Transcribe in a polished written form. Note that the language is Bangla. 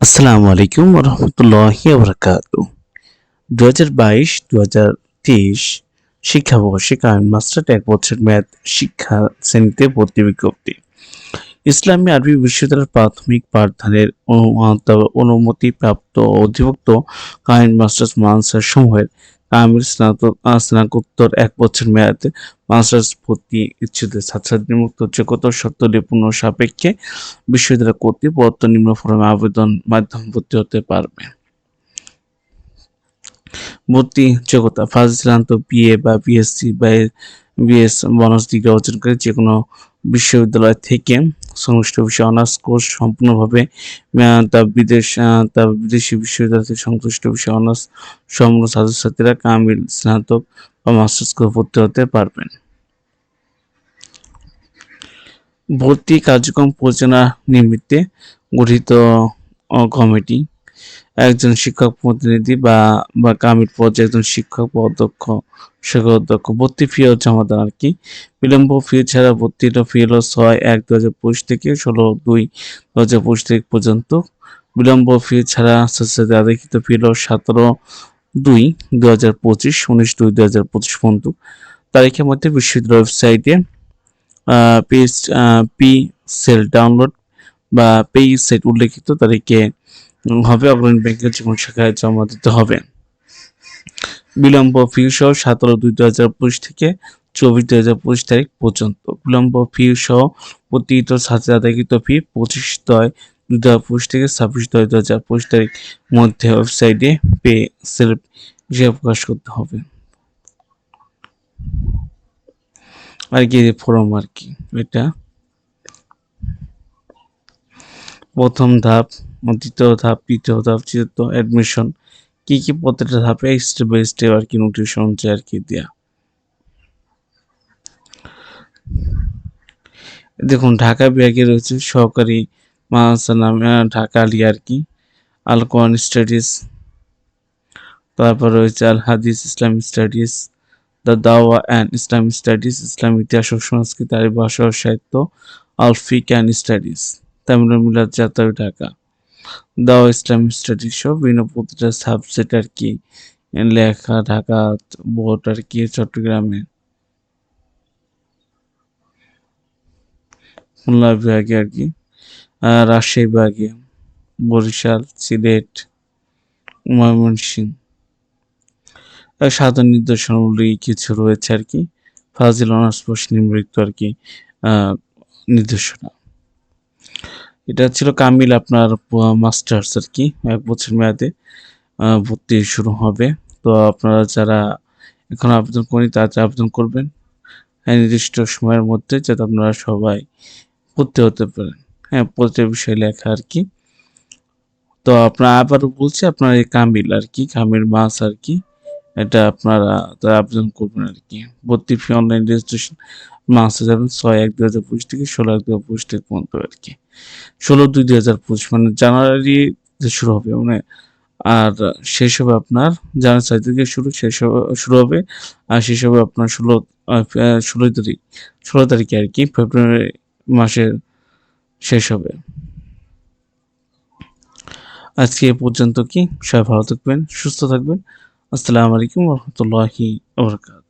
আসসালামু আলাইকুম রহমতুল্লাহি বারাকাতু। 2022-2023 শিক্ষাবর্ষে কারেন্ট মাস্টার 1 বছর মেয়াদ শিক্ষা শ্রেণীতে ভর্তি বিজ্ঞপ্তি। ইসলামী আরবি বিশ্ববিদ্যালয়ের প্রাথমিক পাঠদানের অনুমতিপ্রাপ্ত অধিভুক্ত কারেন্ট মাস্টার্স মাদ্রাসা সমূহের কামিল স্নাতকোত্তর 1 বছর মেয়াদে মাস্টার্স ভর্তি ইচ্ছুক ছাত্রছাত্রীর মুক্ত যোগ্যতা ও শর্তাবলী পূর্ণ সাপেক্ষে বিশ্ববিদ্যালয় কর্তৃক প্রদত্ত নিম্ন ফরমে আবেদন মাধ্যমে ভর্তি হতে পারবে। ভর্তি যোগ্যতা: ফার্স্ট স্নাতক বিএ বা বিএসসি বা বিএস অনার্স ডিগ্রি অর্জনকারী যে কোনো বিশ্ববিদ্যালয় থেকে সংশ্লিষ্ট বিষয়ে অনার্স কোর্স সম্পূর্ণভাবে তা বিদেশি বিশ্ববিদ্যালয় থেকে সংশ্লিষ্ট বিষয়ে অনার্স সম্পূর্ণ ছাত্রছাত্রীরা কামিল স্নাতক বা মাস্টার্স করে ভর্তি হতে পারবেন। ভর্তি কার্যক্রম পরিচালনা নিমিত্তে গঠিত কমিটি: একজন শিক্ষক প্রতিনিধি বা কামিল পর্যায়ে একজন শিক্ষক বা অধ্যক্ষ ভর্তি ফি ও জমাদান আর কি। বিলম্ব ফি ছাড়া ভর্তির ফি হলো 6/1/2025 থেকে 16/2/2025 তারিখ পর্যন্ত। বিলম্ব ফি ছাড়া ছাত্রছাত্রীদের আদায়কৃত ফি হলো 17/2/2025 19/2/2025 পর্যন্ত। তারিখের মধ্যে বিশ্ববিদ্যালয় ওয়েবসাইটে পি সেল ডাউনলোড বা পে সেট উল্লেখিত তারিখে হবে অগ্রণী ব্যাংকের যেকোনো শাখায় জমা দিতে হবে। বিলম্ব ফি সহ 17/2/2025 থেকে 24/2/2025 তারিখ পর্যন্ত। বিলম্ব ফি সহ প্রতিটি ছাত্রের আদায়কৃত ফি 25/2/2025 থেকে 26/2/2025 তারিখ মধ্যে ওয়েবসাইটে পে সেল হিসেবে প্রকাশ করতে হবে। আর কি ফর্ম আর কি এটা প্রথম ধাপ, দ্বিতীয় ধাপ, তৃতীয় ধাপ, চতুর্থ অ্যাডমিশন কি প্রত্যেকটা ধাপে স্টেপ বাই স্টেপ আর কি নোটিফিকেশন অনুযায়ী আর কি দেয়া। দেখুন ঢাকা বিভাগে রয়েছে সহকারী মাদ্রাসা নামে ঢাকা আলিয়া আর কি, আল কোরআন স্টাডিজ, তারপর রয়েছে আল হাদিস ইসলামিক স্টাডিজ, দ্য দাওয়া অ্যান্ড ইসলামিক স্টাডিজ, ইসলামিক ইতিহাস ও সংস্কৃতি, আরবি ভাষা ও সাহিত্য, আল ফিক অ্যান্ড স্টাডিজ, তামিলুল মিলাদ জাতীয় ঢাকা, দাওয়া ইসলামিক স্টাডিজ সহ বিভিন্ন প্রতিটা সাবজেক্ট আর কি লেখা। ঢাকা বোর্ড আর কি চট্টগ্রামে, খুলনা বিভাগে আর কি, রাজশাহী বিভাগে, বরিশাল, সিলেট, ময়মনসিংহ। সাধারণ নির্দেশনাবলী কিছু রয়েছে আর কি। ফাজিল অনার্স কোর্স নিম্নলিখিত আর কি নির্দেশনা। এটা ছিল কামিল আপনার মাস্টার্স আর কি 1 বছর মেয়াদে ভর্তি শুরু হবে। তো আপনারা যারা এখন আবেদন করেনি তারা আবেদন করবেন নির্দিষ্ট সময়ের মধ্যে, যাতে আপনারা সবাই ভর্তি হতে পারেন। হ্যাঁ, প্রতিটা বিষয় লেখা আর কি। তো আপনারা আবারও বলছি, আপনার এই কামিল আর কি, কামিল মাস আর কি, এটা আপনারা আবেদন করবেন আর কি। ভর্তি ফি অনলাইন রেজিস্ট্রেশন মাসে যাবেন 6/1/2025 থেকে 16/1/2025 তারিখ পর্যন্ত আর কি। 16/2/2025 মানে জানুয়ারিতে শুরু হবে মানে, আর শেষ হবে আপনার জানুয়ারি 4 থেকে শুরু হবে আর শেষ হবে আপনার 16 তারিখে আর কি, ফেব্রুয়ারি মাসের শেষ হবে। আজকে এ পর্যন্ত কি, সবাই ভালো থাকবেন, সুস্থ থাকবেন। আসসালামু আলাইকুম রহমতুল্লাহি ওয়া বারাকাতুহু।